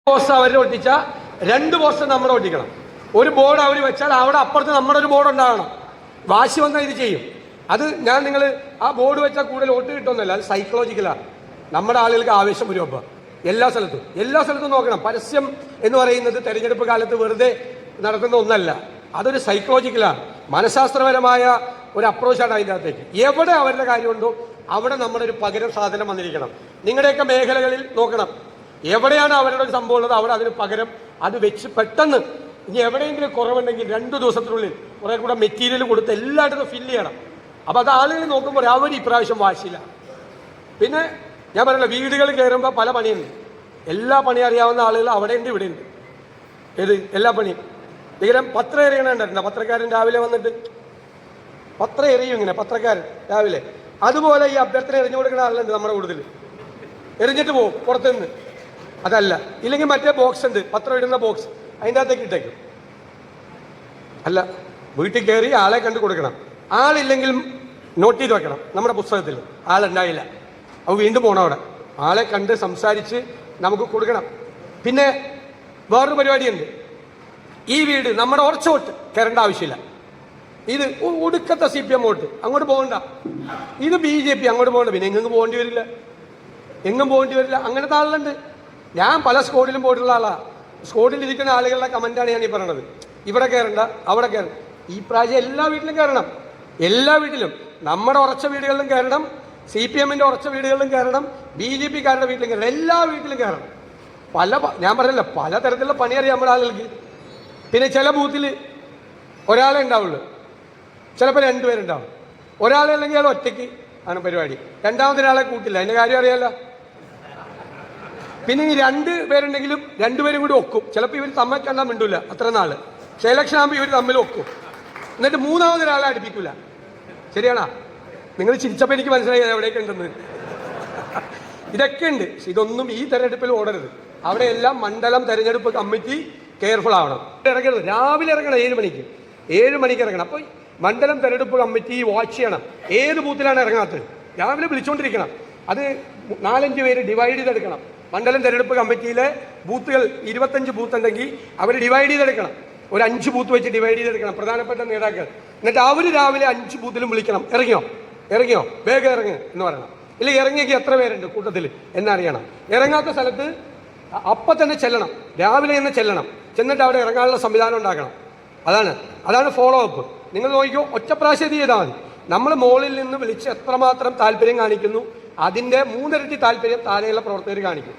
Post അവരെ ഒട്ടിച്ചാൽ 2 post നമ്മൾ ഒട്ടിക്കണം. ഒരു ബോർഡ് അവർ വെച്ചാൽ അവിടെ അപ്പുറത്ത് നമ്മുടെ ഒരു ബോർഡ് ഉണ്ടാകണം. വാശി വന്നാൽ ഇത് ചെയ്യും. അത് നിങ്ങൾ ആ ബോർഡ് വെച്ചാൽ കൂടുതൽ വോട്ട് കിട്ടുമെന്നല്ല, അത് സൈക്കോളജിക്കലാണ്. നമ്മുടെ ആളുകൾക്ക് ആവേശം വരും. അപ്പോൾ എല്ലാ സ്ഥലത്തും നോക്കണം. പരസ്യം എന്ന് പറയുന്നത് തെരഞ്ഞെടുപ്പ് കാലത്ത് വെറുതെ നടത്തുന്ന ഒന്നല്ല, അതൊരു സൈക്കോളജിക്കലാണ്, മനഃശാസ്ത്രപരമായ ഒരു അപ്രോച്ചാണ് അതിൻ്റെ അകത്തേക്ക്. എവിടെ അവരുടെ കാര്യമുണ്ടോ അവിടെ നമ്മുടെ ഒരു പകരം സാധനം വന്നിരിക്കണം. നിങ്ങളുടെയൊക്കെ മേഖലകളിൽ നോക്കണം, എവിടെയാണ് അവരുടെ ഒരു സംഭവം ഉള്ളത് അവിടെ അതിന് പകരം അത് വെച്ച് പെട്ടെന്ന് ഇനി എവിടെയെങ്കിലും കുറവുണ്ടെങ്കിൽ 2 ദിവസത്തിനുള്ളിൽ കുറെ കൂടെ മെറ്റീരിയൽ കൊടുത്ത് എല്ലായിടത്തും ഫില്ല് ചെയ്യണം. അപ്പോൾ അത് ആളുകൾ നോക്കുമ്പോൾ അവർ ഇപ്രാവശ്യം വാശിയില്ല. പിന്നെ ഞാൻ പറയല്ല, വീടുകൾ കയറുമ്പോൾ പല പണിയുണ്ട്. എല്ലാ പണി അറിയാവുന്ന ആളുകൾ അവിടെയുണ്ട്, ഇവിടെയുണ്ട്. ഏത് എല്ലാ പണിയും ഇങ്ങനെ പത്രം എറിയണുണ്ടായിരുന്ന പത്രക്കാരൻ രാവിലെ വന്നിട്ട് പത്രം എറിയും. ഇങ്ങനെ പത്രക്കാരൻ രാവിലെ അതുപോലെ ഈ അഭ്യർത്ഥന എറിഞ്ഞു കൊടുക്കുന്ന ആളുണ്ട് നമ്മുടെ കൂടുതൽ. എറിഞ്ഞിട്ട് പോകും പുറത്തുനിന്ന്. അതല്ല, ഇല്ലെങ്കിൽ മറ്റേ ബോക്സ് ഉണ്ട്, പത്രം ഇടുന്ന ബോക്സ്, അതിൻ്റെ അകത്തേക്ക് ഇട്ടേക്കും. അല്ല, വീട്ടിൽ കയറി ആളെ കണ്ട് കൊടുക്കണം. ആളില്ലെങ്കിൽ നോട്ട് ചെയ്ത് വെക്കണം നമ്മുടെ പുസ്തകത്തിൽ. ആളുണ്ടായില്ല, അത് വീണ്ടും പോകണം. അവിടെ ആളെ കണ്ട് സംസാരിച്ച് നമുക്ക് കൊടുക്കണം. പിന്നെ വേറൊരു പരിപാടിയുണ്ട്. ഈ വീട് നമ്മുടെ ഉറച്ച വോട്ട് കയറേണ്ട ആവശ്യമില്ല. ഇത് ഒടുക്കത്തെ CPM വോട്ട്, അങ്ങോട്ട് പോകണ്ട. ഇത് BJP, അങ്ങോട്ട് പോകണ്ട. പിന്നെ എങ്ങും പോകേണ്ടി വരില്ല, അങ്ങനത്തെ ആളുണ്ട്. ഞാൻ പല സ്കോഡിലും പോയിട്ടുള്ള ആളാണ്. സ്കോഡിൽ ഇരിക്കുന്ന ആളുകളുടെ കമൻറ്റാണ് ഞാൻ ഈ പറയണത്. ഇവിടെ കയറണ്ട, അവിടെ കയറണം. ഈ പ്രാവശ്യം എല്ലാ വീട്ടിലും കയറണം. എല്ലാ വീട്ടിലും, നമ്മുടെ ഉറച്ച വീടുകളിലും കയറണം, CPMന്റെ ഉറച്ച വീടുകളിലും കയറണം, BJPക്കാരുടെ വീട്ടിലും കയറണം, എല്ലാ വീട്ടിലും കയറണം. ഞാൻ പറഞ്ഞില്ല, പല തരത്തിലുള്ള പണി അറിയാം നമ്മുടെ ആളുകൾക്ക്. പിന്നെ ചില ബൂത്തിൽ ഒരാളെ ഉണ്ടാവുള്ളൂ, ചിലപ്പോൾ 2 പേരുണ്ടാവും. ഒരാളെ അല്ലെങ്കിൽ അയാൾ ഒറ്റയ്ക്ക് ആണ് പരിപാടി, രണ്ടാമതൊരാളെ കൂട്ടില്ല. അതിൻ്റെ കാര്യം അറിയാമല്ലോ. പിന്നെ ഈ 2 പേരുണ്ടെങ്കിലും 2 പേരും കൂടി ഒക്കും. ചിലപ്പോൾ ഇവർ തമ്മിൽ കണ്ടാൽ മിണ്ടില്ല അത്ര നാൾ. ഇലക്ഷൻ ആകുമ്പോൾ ഇവർ തമ്മിൽ ഒക്കും, എന്നിട്ട് മൂന്നാമതൊരാളെ അടുപ്പിക്കില്ല. ശരിയാണോ? നിങ്ങൾ ചിരിച്ചപ്പോൾ എനിക്ക് മനസ്സിലായി എവിടെയൊക്കെ ഉണ്ടെന്ന്. ഇതൊക്കെ ഉണ്ട്. ഇതൊന്നും ഈ തെരഞ്ഞെടുപ്പിൽ ഓടരുത്. അവിടെയെല്ലാം മണ്ഡലം തെരഞ്ഞെടുപ്പ് കമ്മിറ്റി കെയർഫുൾ ആവണം. ഇറങ്ങരുത്, രാവിലെ ഇറങ്ങണം. 7 മണിക്ക് ഇറങ്ങണം. അപ്പോൾ മണ്ഡലം തെരഞ്ഞെടുപ്പ് കമ്മിറ്റി വാച്ച് ചെയ്യണം ഏത് ബൂത്തിലാണ് ഇറങ്ങാത്തത്. രാവിലെ വിളിച്ചുകൊണ്ടിരിക്കണം. അത് 4-5 പേര് ഡിവൈഡ് ചെയ്തെടുക്കണം. മണ്ഡലം തെരഞ്ഞെടുപ്പ് കമ്മിറ്റിയിലെ ബൂത്തുകൾ 25 ബൂത്ത് ഉണ്ടെങ്കിൽ അവർ ഡിവൈഡ് ചെയ്തെടുക്കണം. ഒരു 5 ബൂത്ത് വെച്ച് ഡിവൈഡ് ചെയ്തെടുക്കണം, പ്രധാനപ്പെട്ട നേതാക്കൾ. എന്നിട്ട് അവർ രാവിലെ 5 ബൂത്തിലും വിളിക്കണം, ഇറങ്ങിയോ വേഗം ഇറങ്ങ് എന്ന് പറയണം. ഇല്ലെങ്കിൽ ഇറങ്ങിയൊക്കെ എത്ര പേരുണ്ട് കൂട്ടത്തിൽ എന്നറിയണം. ഇറങ്ങാത്ത സ്ഥലത്ത് അപ്പം തന്നെ ചെല്ലണം, രാവിലെ തന്നെ ചെന്നിട്ട് അവിടെ ഇറങ്ങാനുള്ള സംവിധാനം ഉണ്ടാക്കണം. അതാണ് ഫോളോ അപ്പ്. നിങ്ങൾ നോക്കിക്കോ, ഒറ്റ പ്രാവശ്യം ചെയ്താൽ മതി. നമ്മൾ മുകളിൽ നിന്ന് വിളിച്ച് എത്രമാത്രം താല്പര്യം കാണിക്കുന്നു അതിൻ്റെ 3 ഇരട്ടി താല്പര്യം താഴെയുള്ള പ്രവർത്തകർ കാണിക്കും.